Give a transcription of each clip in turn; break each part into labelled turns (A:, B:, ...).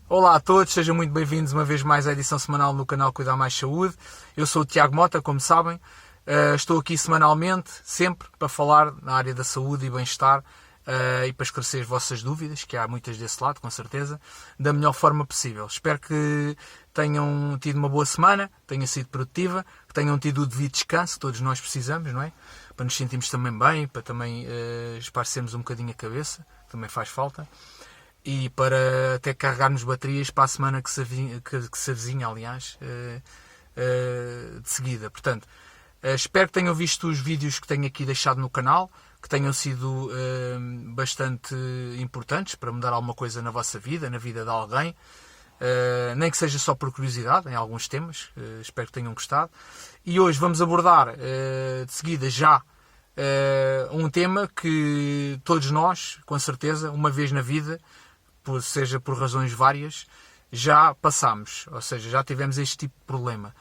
A: Olá a todos, sejam muito bem-vindos uma vez mais à edição semanal no canal Cuidar Mais Saúde. Eu sou o Tiago Mota, como sabem. Estou aqui semanalmente, sempre, para falar na área da saúde e bem-estar e para esclarecer as vossas dúvidas, que há muitas desse lado, com certeza, da melhor forma possível. Espero que tenham tido uma boa semana, tenha sido produtiva, que tenham tido o devido descanso, que todos nós precisamos, não é? Para nos sentirmos também bem, para também esparcermos um bocadinho a cabeça, que também faz falta. E para até carregarmos baterias para a semana que se avizinha, aliás, de seguida. Portanto, espero que tenham visto os vídeos que tenho aqui deixado no canal, que tenham sido bastante importantes para mudar alguma coisa na vossa vida, na vida de alguém, nem que seja só por curiosidade, em alguns temas. Espero que tenham gostado. E hoje vamos abordar, de seguida já, um tema que todos nós, com certeza, uma vez na vida, seja por razões várias, já passámos, ou seja, já tivemos este tipo de problema.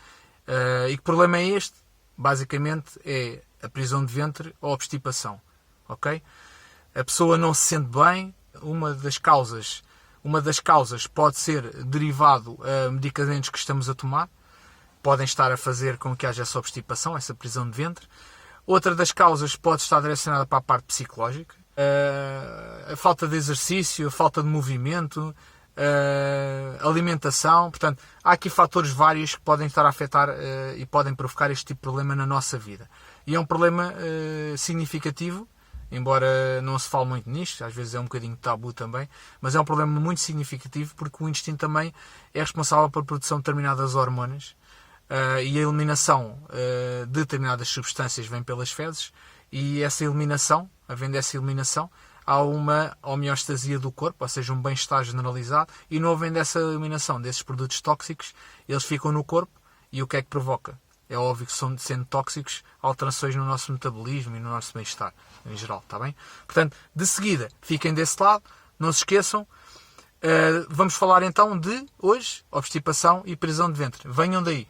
A: E que problema é este? Basicamente é a prisão de ventre ou obstipação, ok? A pessoa não se sente bem, uma das causas pode ser derivado a medicamentos que estamos a tomar, podem estar a fazer com que haja essa obstipação, essa prisão de ventre. Outra das causas pode estar direcionada para a parte psicológica, a falta de exercício, a falta de movimento, a alimentação. Portanto, há aqui fatores vários que podem estar a afetar e podem provocar este tipo de problema na nossa vida. E é um problema significativo, embora não se fale muito nisto, às vezes é um bocadinho tabu também, mas é um problema muito significativo porque o intestino também é responsável pela produção de determinadas hormonas e a eliminação de determinadas substâncias vem pelas fezes. E essa eliminação, havendo essa eliminação, há uma homeostasia do corpo, ou seja, um bem-estar generalizado, e não havendo essa eliminação desses produtos tóxicos, eles ficam no corpo, e o que é que provoca? É óbvio que sendo tóxicos, alterações no nosso metabolismo e no nosso bem-estar, em geral, está bem? Portanto, de seguida, fiquem desse lado, não se esqueçam. Vamos falar então de, hoje, obstipação e prisão de ventre. Venham daí.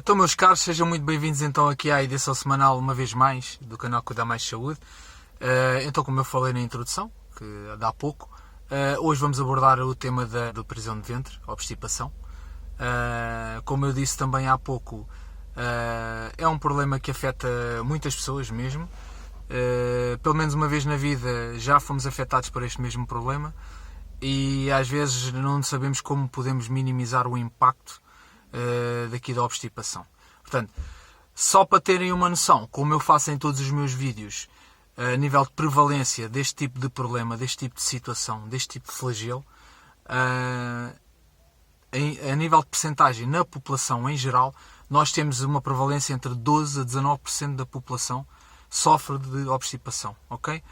A: Então, meus caros, sejam muito bem-vindos então aqui à edição semanal, uma vez mais, do canal Cuidar Mais Saúde. Então, como eu falei na introdução, que dá pouco, hoje vamos abordar o tema da prisão de ventre, obstipação. Como eu disse também há pouco, é um problema que afeta muitas pessoas mesmo. Pelo menos uma vez na vida já fomos afetados por este mesmo problema e às vezes não sabemos como podemos minimizar o impacto daqui da obstipação. Portanto, só para terem uma noção, como eu faço em todos os meus vídeos, a nível de prevalência deste tipo de problema, deste tipo de situação, deste tipo de flagelo, a nível de percentagem na população em geral, nós temos uma prevalência entre 12% a 19% da população sofre de obstipação, ok?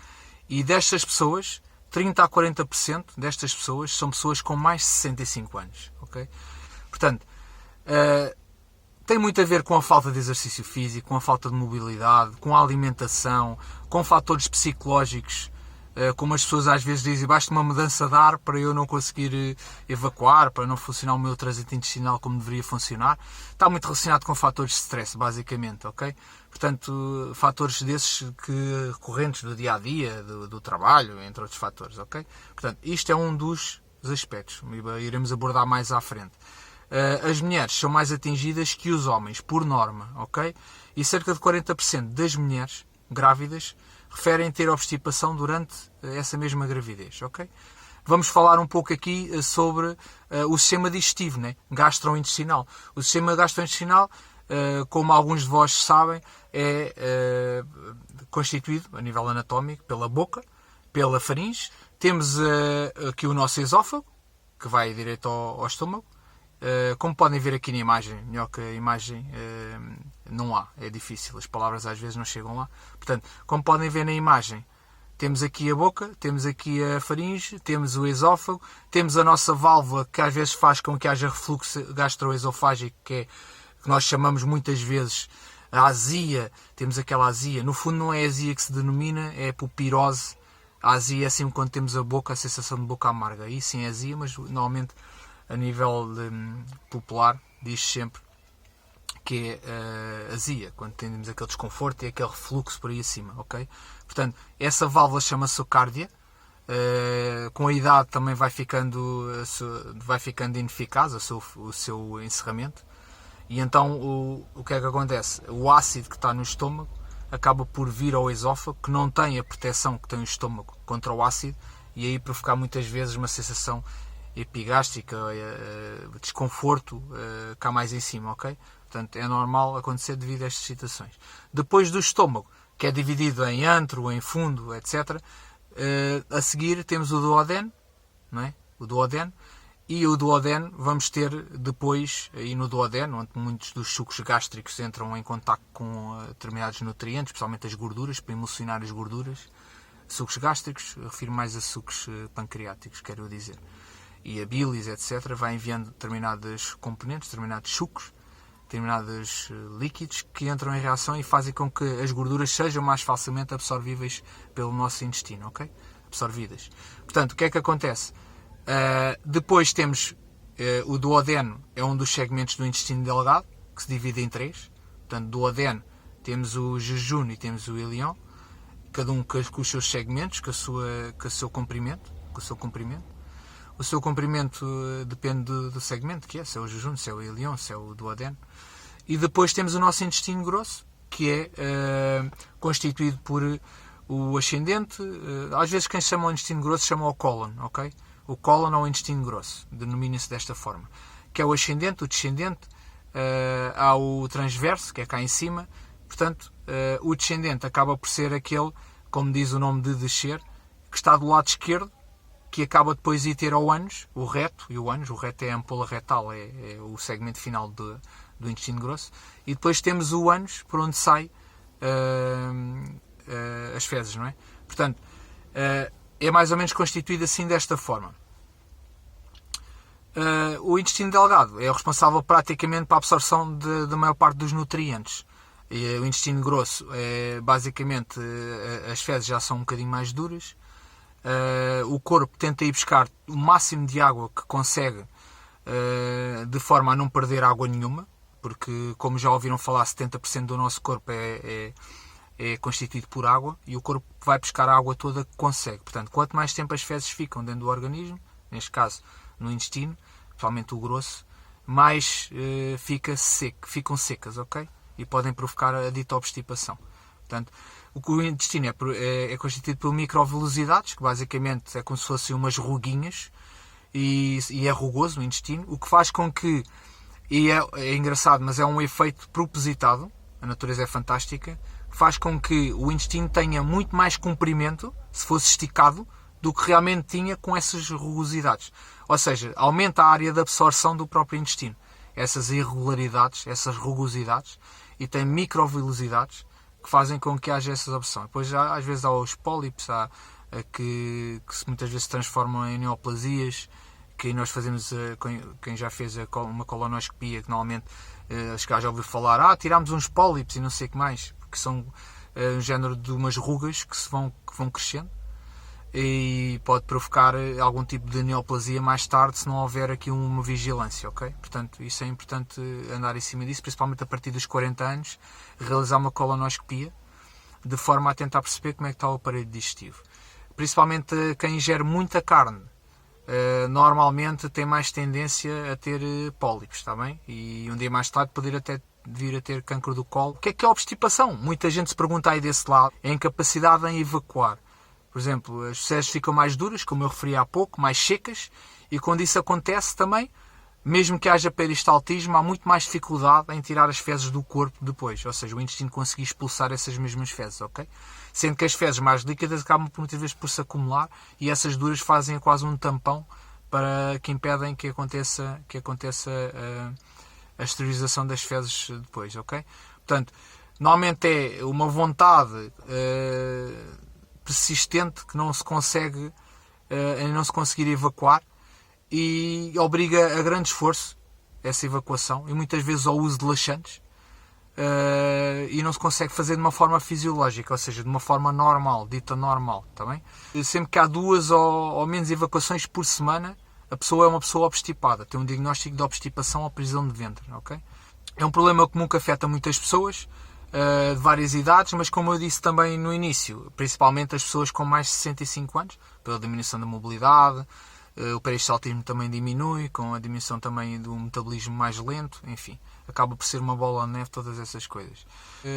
A: E destas pessoas, 30% a 40% destas pessoas são pessoas com mais de 65 anos, ok? Portanto, tem muito a ver com a falta de exercício físico, com a falta de mobilidade, com a alimentação, com fatores psicológicos, como as pessoas às vezes dizem, basta uma mudança de ar para eu não conseguir evacuar, para não funcionar o meu trânsito intestinal como deveria funcionar. Está muito relacionado com fatores de stress, basicamente, ok? Portanto, fatores desses que recorrentes do dia-a-dia, do trabalho, entre outros fatores, ok? Portanto, isto é um dos aspectos, iremos abordar mais à frente. As mulheres são mais atingidas que os homens, por norma, ok? E cerca de 40% das mulheres grávidas referem ter obstipação durante essa mesma gravidez, ok? Vamos falar um pouco aqui sobre o sistema digestivo, né? Gastrointestinal. O sistema gastrointestinal, como alguns de vós sabem, é constituído, a nível anatómico, pela boca, pela faringe. Temos aqui o nosso esófago, que vai direto ao estômago. Como podem ver aqui na imagem, melhor que a imagem não há, é difícil, as palavras às vezes não chegam lá. Portanto, como podem ver na imagem, temos aqui a boca, temos aqui a faringe, temos o esófago, temos a nossa válvula que às vezes faz com que haja refluxo gastroesofágico, que nós chamamos muitas vezes a azia. Temos aquela azia, no fundo não é a azia que se denomina, é a pupirose. A azia é assim quando temos a boca, a sensação de boca amarga, aí sim é azia, mas normalmente a nível popular diz sempre que é a azia, quando temos aquele desconforto e aquele refluxo por aí acima, ok? Portanto, essa válvula chama-se cárdia. Com a idade também vai ficando ineficaz o seu encerramento, e então o que é que acontece? O ácido que está no estômago acaba por vir ao esófago, que não tem a proteção que tem o estômago contra o ácido, e aí provocar muitas vezes uma sensação epigástrica, desconforto cá mais em cima, ok? Portanto, é normal acontecer devido a estas situações. Depois do estômago, que é dividido em antro, em fundo, etc., a seguir temos o duodeno, não é? O duodeno, e o duodeno vamos ter depois, aí no duodeno, onde muitos dos sucos gástricos entram em contacto com determinados nutrientes, especialmente as gorduras, para emulsionar as gorduras. Sucos gástricos, refiro mais a sucos pancreáticos, quero dizer. E a bilis, etc., vai enviando determinados componentes, determinados sucos, determinados líquidos que entram em reação e fazem com que as gorduras sejam mais facilmente absorvíveis pelo nosso intestino, ok? Absorvidas. Portanto, o que é que acontece? Depois temos o duodeno, é um dos segmentos do intestino delgado, que se divide em três. Portanto, duodeno, temos o jejum e temos o ileão, cada um com os seus segmentos, com o seu comprimento. O seu comprimento depende do segmento que é, se é o jejum, se é o ileão, se é o duodeno. E depois temos o nosso intestino grosso, que é constituído por o ascendente. Às vezes quem chama o intestino grosso chama o cólon, ok? O cólon ou o intestino grosso, denomina-se desta forma. Que é o ascendente, o descendente, há o transverso, que é cá em cima. Portanto, o descendente acaba por ser aquele, como diz o nome de descer, que está do lado esquerdo, que acaba depois de ir ter ao ânus, o reto, e o ânus, o reto é a ampola retal, é o segmento final do intestino grosso, e depois temos o ânus, por onde sai as fezes, não é? Portanto, é mais ou menos constituído assim desta forma. O intestino delgado é o responsável praticamente para a absorção da maior parte dos nutrientes. E o intestino grosso, basicamente, as fezes já são um bocadinho mais duras. O corpo tenta ir buscar o máximo de água que consegue, de forma a não perder água nenhuma, porque, como já ouviram falar, 70% do nosso corpo é constituído por água, e o corpo vai buscar a água toda que consegue. Portanto, quanto mais tempo as fezes ficam dentro do organismo, neste caso no intestino, principalmente o grosso, mais ficam secas, ok? E podem provocar a dita obstipação. Portanto, o intestino é constituído por microvelosidades, que basicamente é como se fossem umas ruguinhas, e é rugoso o intestino, o que faz com que, e é engraçado, mas é um efeito propositado, a natureza é fantástica, faz com que o intestino tenha muito mais comprimento, se fosse esticado, do que realmente tinha com essas rugosidades. Ou seja, aumenta a área de absorção do próprio intestino. Essas irregularidades, essas rugosidades, e tem microvelosidades, que fazem com que haja essa absorção. Depois, às vezes, há os pólipos, que muitas vezes se transformam em neoplasias, que nós fazemos, quem já fez uma colonoscopia, que normalmente, acho que já ouviu falar, tirámos uns pólipos e não sei o que mais, porque são um género de umas rugas que vão crescendo, e pode provocar algum tipo de neoplasia mais tarde, se não houver aqui uma vigilância, ok? Portanto, isso é importante andar em cima disso, principalmente a partir dos 40 anos, realizar uma colonoscopia, de forma a tentar perceber como é que está o aparelho digestivo. Principalmente quem ingere muita carne, normalmente tem mais tendência a ter pólipos, está bem? E um dia mais tarde poder até vir a ter cancro do colo. O que é a obstipação? Muita gente se pergunta aí desse lado, é a incapacidade em evacuar. Por exemplo, as fezes ficam mais duras, como eu referi há pouco, mais secas, e quando isso acontece também, mesmo que haja peristaltismo, há muito mais dificuldade em tirar as fezes do corpo depois, ou seja, o intestino conseguir expulsar essas mesmas fezes, ok? Sendo que as fezes mais líquidas acabam muitas vezes por se acumular, e essas duras fazem quase um tampão para que impedem que aconteça a esterilização das fezes depois, ok? Portanto, normalmente é uma vontade persistente que não se consegue em não se conseguir evacuar, e obriga a grande esforço essa evacuação, e muitas vezes ao uso de laxantes, e não se consegue fazer de uma forma fisiológica, ou seja, de uma forma normal, dita normal, está bem? Sempre que há 2 ou menos evacuações por semana, a pessoa é uma pessoa obstipada, tem um diagnóstico de obstipação ou prisão de ventre, ok? É um problema comum que afeta muitas pessoas de várias idades, mas como eu disse também no início, principalmente as pessoas com mais de 65 anos, pela diminuição da mobilidade, o peristaltismo também diminui, com a diminuição também do metabolismo mais lento, enfim, acaba por ser uma bola de neve todas essas coisas.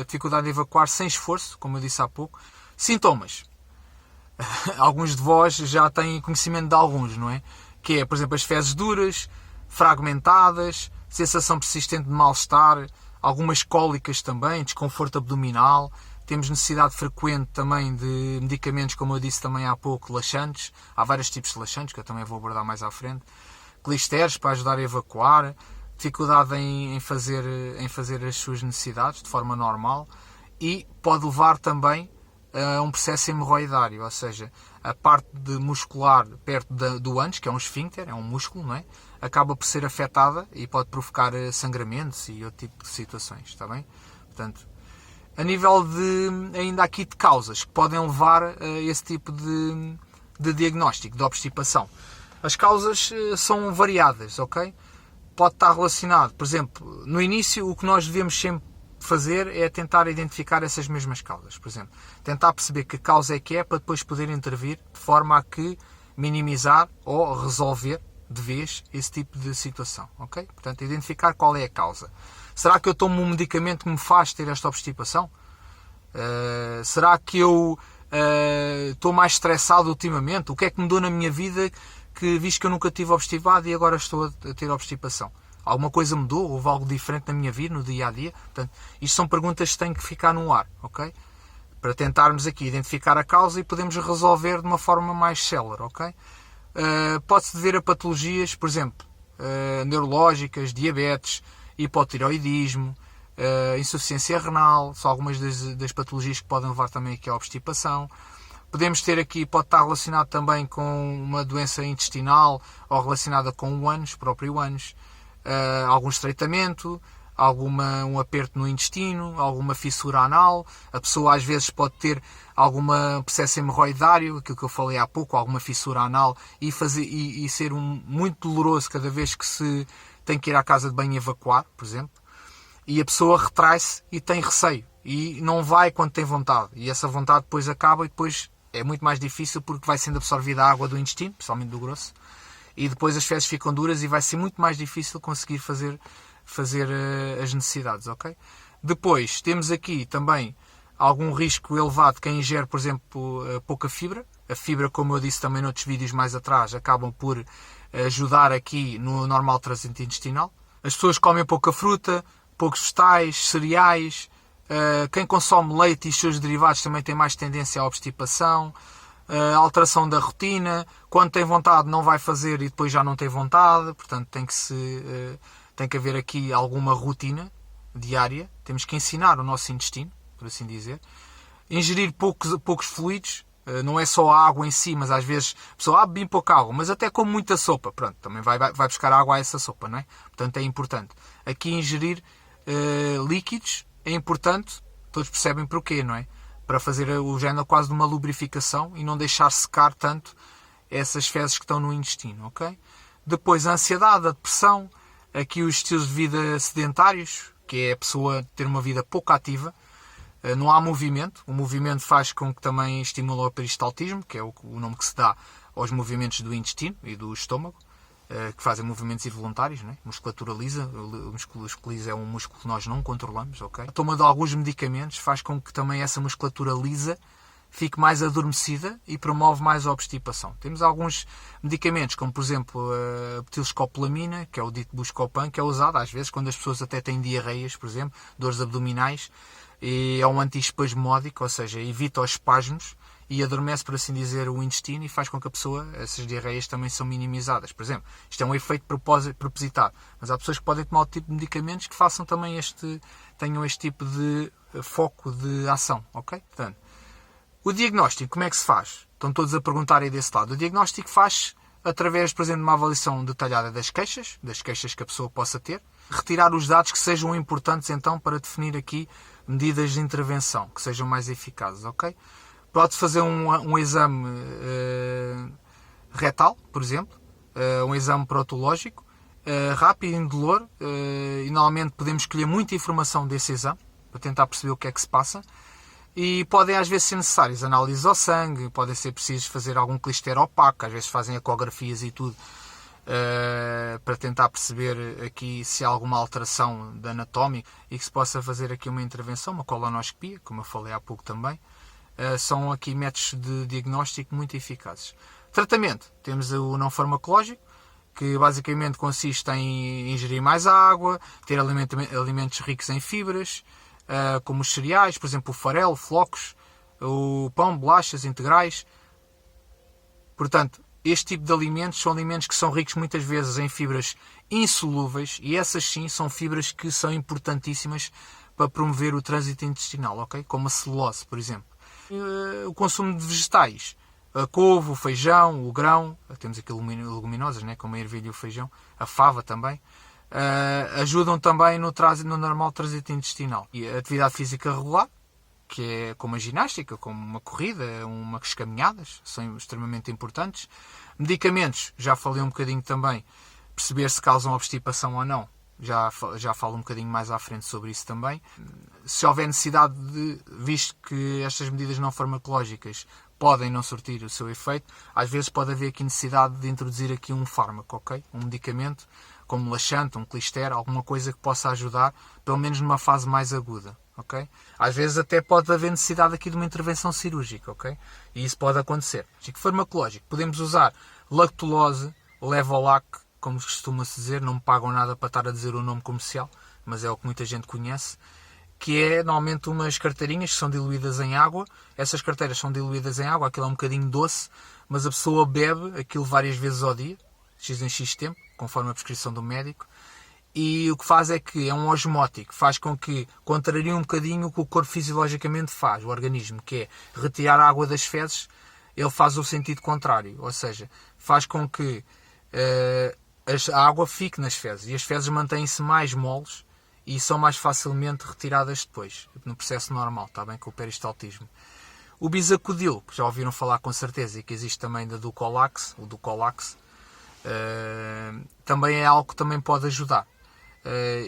A: Dificuldade de evacuar sem esforço, como eu disse há pouco. Sintomas. Alguns de vós já têm conhecimento de alguns, não é? Que é, por exemplo, as fezes duras, fragmentadas, sensação persistente de mal-estar, algumas cólicas também, desconforto abdominal. Temos necessidade frequente também de medicamentos, como eu disse também há pouco, laxantes. Há vários tipos de laxantes, que eu também vou abordar mais à frente. Clisteres para ajudar a evacuar. Dificuldade em fazer as suas necessidades de forma normal. E pode levar também a um processo hemorroidário, ou seja, a parte muscular perto do ânus, que é um esfíncter, é um músculo, não é? Acaba por ser afetada e pode provocar sangramentos e outro tipo de situações, está bem? Portanto, a nível ainda aqui de causas que podem levar a esse tipo de diagnóstico, de obstipação. As causas são variadas, ok? Pode estar relacionado, por exemplo, no início o que nós devemos sempre fazer é tentar identificar essas mesmas causas. Por exemplo, tentar perceber que causa é que é para depois poder intervir de forma a que minimizar ou resolver de vez esse tipo de situação, ok? Portanto, identificar qual é a causa. Será que eu tomo um medicamento que me faz ter esta obstipação? Será que eu estou mais estressado ultimamente? O que é que mudou na minha vida que, visto que eu nunca tive obstipado e agora estou a ter obstipação? Alguma coisa mudou? Houve algo diferente na minha vida, no dia-a-dia? Portanto, isto são perguntas que têm que ficar no ar, ok? Para tentarmos aqui identificar a causa e podemos resolver de uma forma mais célere, ok? Pode-se dever a patologias, por exemplo, neurológicas, diabetes, hipotireoidismo, insuficiência renal, são algumas das patologias que podem levar também aqui à obstipação. Podemos ter aqui, pode estar relacionado também com uma doença intestinal ou relacionada com o ânus, próprio ânus. Algum estreitamento, um aperto no intestino, alguma fissura anal. A pessoa às vezes pode ter algum processo hemorroidário, aquilo que eu falei há pouco, alguma fissura anal e ser muito doloroso cada vez que se tem que ir à casa de banho evacuar, por exemplo. E a pessoa retrai-se e tem receio e não vai quando tem vontade. E essa vontade depois acaba e depois é muito mais difícil porque vai sendo absorvida a água do intestino, principalmente do grosso. E depois as fezes ficam duras e vai ser muito mais difícil conseguir fazer as necessidades, ok? Depois temos aqui também algum risco elevado quem ingere, por exemplo, pouca fibra. A fibra, como eu disse também noutros vídeos mais atrás, acabam por ajudar aqui no normal trânsito intestinal. As pessoas comem pouca fruta, poucos vegetais, cereais. Quem consome leite e os seus derivados também tem mais tendência à obstipação. A alteração da rotina, quando tem vontade não vai fazer e depois já não tem vontade, portanto tem que haver aqui alguma rotina diária, temos que ensinar o nosso intestino, por assim dizer. Ingerir poucos fluidos, não é só a água em si, mas às vezes a pessoa bebe pouca água, mas até come muita sopa, pronto, também vai buscar água a essa sopa, não é? Portanto é importante. Aqui ingerir líquidos é importante, todos percebem porquê, não é? Para fazer o género quase de uma lubrificação e não deixar secar tanto essas fezes que estão no intestino, ok? Depois a ansiedade, a depressão, aqui os estilos de vida sedentários, que é a pessoa ter uma vida pouco ativa, não há movimento, o movimento faz com que também estimule o peristaltismo, que é o nome que se dá aos movimentos do intestino e do estômago, que fazem movimentos involuntários, não é? Musculatura lisa, o músculo lisa é um músculo que nós não controlamos, ok? A toma de alguns medicamentos faz com que também essa musculatura lisa fique mais adormecida e promove mais a obstipação. Temos alguns medicamentos, como por exemplo a butilscopolamina, que é o dito Buscopan, que é usado às vezes quando as pessoas até têm diarreias, por exemplo, dores abdominais, e é um antiespasmódico, ou seja, evita os espasmos e adormece, por assim dizer, o intestino e faz com que a pessoa, essas diarreias também são minimizadas. Por exemplo, isto é um efeito propositado, mas há pessoas que podem tomar outro tipo de medicamentos que façam também tenham este tipo de foco de ação, ok? Portanto, o diagnóstico, como é que se faz? Estão todos a perguntar aí desse lado. O diagnóstico faz através, por exemplo, de uma avaliação detalhada das queixas que a pessoa possa ter, retirar os dados que sejam importantes então para definir aqui medidas de intervenção que sejam mais eficazes, ok? Pode-se fazer um exame retal, por exemplo, um exame proctológico, rápido e indolor, e normalmente podemos escolher muita informação desse exame para tentar perceber o que é que se passa, e podem às vezes ser necessárias análises ao sangue, podem ser preciso fazer algum clister opaco, às vezes fazem ecografias e tudo, para tentar perceber aqui se há alguma alteração da anatómica e que se possa fazer aqui uma intervenção, uma colonoscopia, como eu falei há pouco também. São aqui métodos de diagnóstico muito eficazes. Tratamento, temos o não farmacológico, que basicamente consiste em ingerir mais água, ter alimentos ricos em fibras, como os cereais, por exemplo o farelo, flocos, o pão, bolachas integrais. Portanto, este tipo de alimentos são alimentos que são ricos muitas vezes em fibras insolúveis, e essas sim são fibras que são importantíssimas para promover o trânsito intestinal, ok? Como a celulose, por exemplo. O consumo de vegetais, a couve, o feijão, o grão, temos aqui leguminosas, né, como a ervilha e o feijão, a fava também, ajudam também no normal trânsito intestinal. E a atividade física regular, que é como a ginástica, como uma corrida, umas caminhadas, são extremamente importantes. Medicamentos, já falei um bocadinho também, perceber se causam obstipação ou não. Já falo um bocadinho mais à frente sobre isso também. Se houver necessidade visto que estas medidas não farmacológicas podem não surtir o seu efeito, às vezes pode haver aqui necessidade de introduzir aqui um fármaco, ok? Um medicamento, como um laxante, um clister, alguma coisa que possa ajudar, pelo menos numa fase mais aguda, ok? Às vezes até pode haver necessidade aqui de uma intervenção cirúrgica, ok? E isso pode acontecer. Farmacológico, podemos usar lactulose, levolac, como costuma-se dizer, não me pagam nada para estar a dizer o nome comercial, mas é o que muita gente conhece, que é normalmente umas carteirinhas que são diluídas em água. Essas carteiras são diluídas em água, aquilo é um bocadinho doce, mas a pessoa bebe aquilo várias vezes ao dia, x em x tempo, conforme a prescrição do médico, e o que faz é que é um osmótico, faz com que contrarie um bocadinho o que o corpo fisiologicamente faz, o organismo, que é retirar a água das fezes. Ele faz o sentido contrário, ou seja, faz com que a água fique nas fezes, e as fezes mantêm-se mais moles e são mais facilmente retiradas depois, no processo normal, está bem, com o peristaltismo. O bisacodil, que já ouviram falar com certeza, e que existe também da Dulcolax, o Dulcolax, também é algo que também pode ajudar.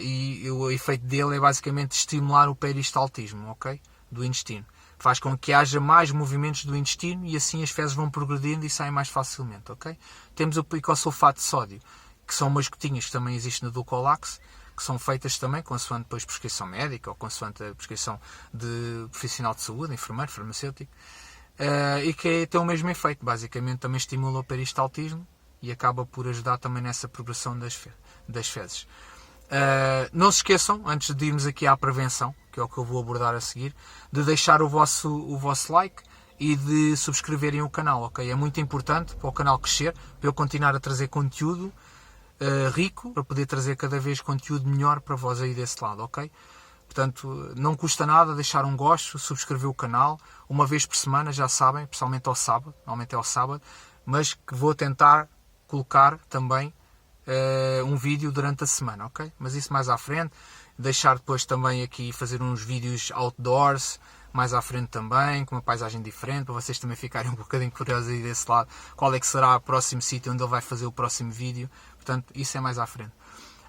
A: E o efeito dele é basicamente estimular o peristaltismo, ok? Do intestino. Faz com que haja mais movimentos do intestino e assim as fezes vão progredindo e saem mais facilmente, ok? Temos o picosulfato de sódio, que são umas gotinhas que também existem na Dulcolax, que são feitas também consoante depois prescrição médica ou consoante a prescrição de profissional de saúde, enfermeiro, farmacêutico, e que tem o mesmo efeito. Basicamente também estimula o peristaltismo e acaba por ajudar também nessa progressão das fezes. Não se esqueçam, antes de irmos aqui à prevenção, que é o que eu vou abordar a seguir, de deixar o vosso like e de subscreverem o canal, ok? É muito importante para o canal crescer, para eu continuar a trazer conteúdo rico, para poder trazer cada vez conteúdo melhor para vós aí desse lado, ok? Portanto, não custa nada deixar um gosto, subscrever o canal, uma vez por semana, já sabem, principalmente ao sábado, normalmente é ao sábado, mas que vou tentar colocar também um vídeo durante a semana, ok? Mas isso mais à frente, deixar depois também aqui fazer uns vídeos outdoors, mais à frente também, com uma paisagem diferente, para vocês também ficarem um bocadinho curiosos aí desse lado, qual é que será o próximo sítio onde ele vai fazer o próximo vídeo. Portanto, isso é mais à frente.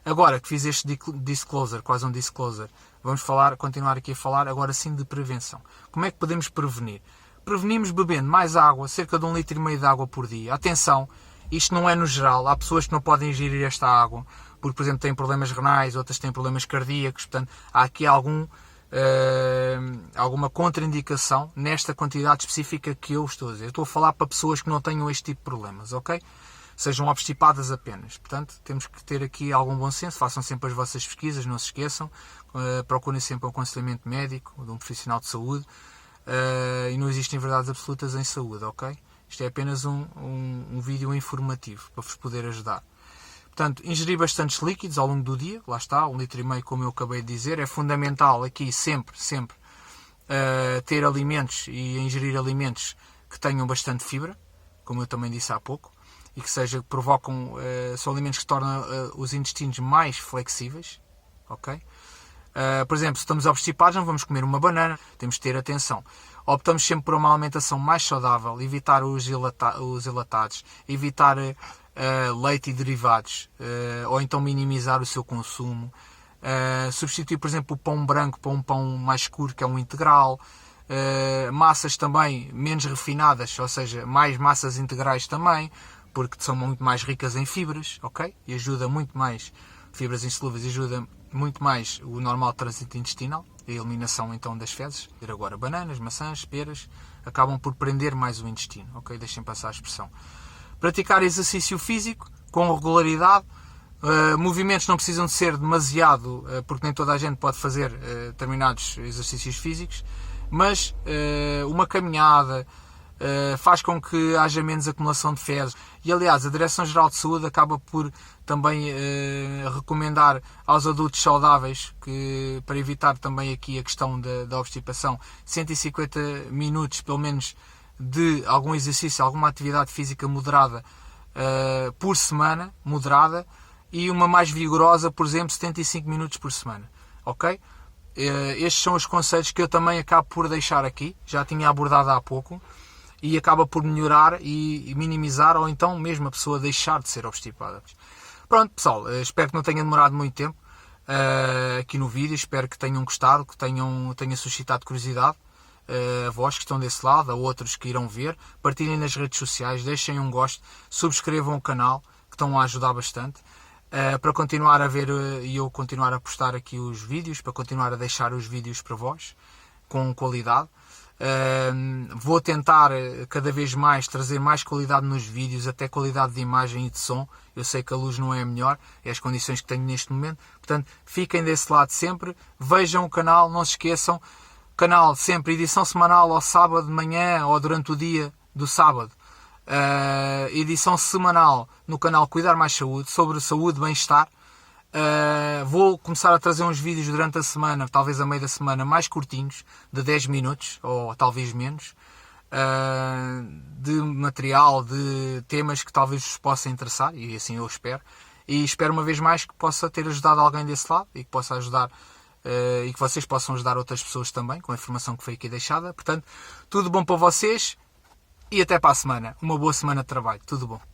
A: Agora que fiz este disclosure, quase um disclosure, vamos continuar aqui a falar agora sim de prevenção. Como é que podemos prevenir? Prevenimos bebendo mais água, cerca de 1,5 litro de água por dia. Atenção, isto não é no geral, há pessoas que não podem ingerir esta água, porque, por exemplo, têm problemas renais, outras têm problemas cardíacos, portanto, há aqui alguma contraindicação nesta quantidade específica que eu estou a dizer. Eu estou a falar para pessoas que não tenham este tipo de problemas, ok? Sejam obstipadas apenas. Portanto, temos que ter aqui algum bom senso, façam sempre as vossas pesquisas, não se esqueçam, procurem sempre um aconselhamento médico, de um profissional de saúde, e não existem verdades absolutas em saúde, ok? Isto é apenas um vídeo informativo para vos poder ajudar. Portanto, ingerir bastantes líquidos ao longo do dia, lá está, 1,5 litro, como eu acabei de dizer. É fundamental aqui sempre ter alimentos e ingerir alimentos que tenham bastante fibra, como eu também disse há pouco, e que são alimentos que tornam os intestinos mais flexíveis, ok? Por exemplo, se estamos obstipados, não vamos comer uma banana, temos de ter atenção. Optamos sempre por uma alimentação mais saudável, evitar os enlatados, evitar leite e derivados, ou então minimizar o seu consumo. Substituir, por exemplo, o pão branco por um pão mais escuro, que é um integral. Massas também menos refinadas, ou seja, mais massas integrais também, porque são muito mais ricas em fibras, ok? E ajuda muito mais, fibras insolúveis, ajuda muito mais o normal trânsito intestinal, a eliminação então das fezes. Agora, bananas, maçãs, peras, acabam por prender mais o intestino, ok? Deixem passar a expressão. Praticar exercício físico com regularidade. Movimentos não precisam de ser demasiado, porque nem toda a gente pode fazer determinados exercícios físicos, mas uma caminhada faz com que haja menos acumulação de fezes. E aliás, a Direção-Geral de Saúde acaba por também recomendar aos adultos saudáveis, que, para evitar também aqui a questão da obstipação, 150 minutos pelo menos de algum exercício, alguma atividade física moderada por semana, moderada, e uma mais vigorosa, por exemplo, 75 minutos por semana, ok? Estes são os conselhos que eu também acabo por deixar aqui, já tinha abordado há pouco, e acaba por melhorar e minimizar, ou então mesmo a pessoa deixar de ser obstipada. Pronto, pessoal, espero que não tenha demorado muito tempo aqui no vídeo, espero que tenham gostado, que tenha suscitado curiosidade a vós que estão desse lado, a outros que irão ver. Partilhem nas redes sociais, deixem um gosto, subscrevam o canal, que estão a ajudar bastante. Para continuar a ver e eu continuar a postar aqui os vídeos, para continuar a deixar os vídeos para vós, com qualidade. Vou tentar cada vez mais trazer mais qualidade nos vídeos, até qualidade de imagem e de som. Eu sei que a luz não é a melhor, é as condições que tenho neste momento. Portanto, fiquem desse lado sempre, vejam o canal, não se esqueçam. Canal sempre, edição semanal ao sábado de manhã ou durante o dia do sábado. Edição semanal no canal Cuidar Mais Saúde, sobre saúde e bem-estar. Vou começar a trazer uns vídeos durante a semana, talvez a meio da semana, mais curtinhos, de 10 minutos, ou talvez menos, de material, de temas que talvez vos possa interessar, e assim eu espero. E espero uma vez mais que possa ter ajudado alguém desse lado, e que possa ajudar, e que vocês possam ajudar outras pessoas também, com a informação que foi aqui deixada. Portanto, tudo bom para vocês. E até para a semana. Uma boa semana de trabalho. Tudo bom.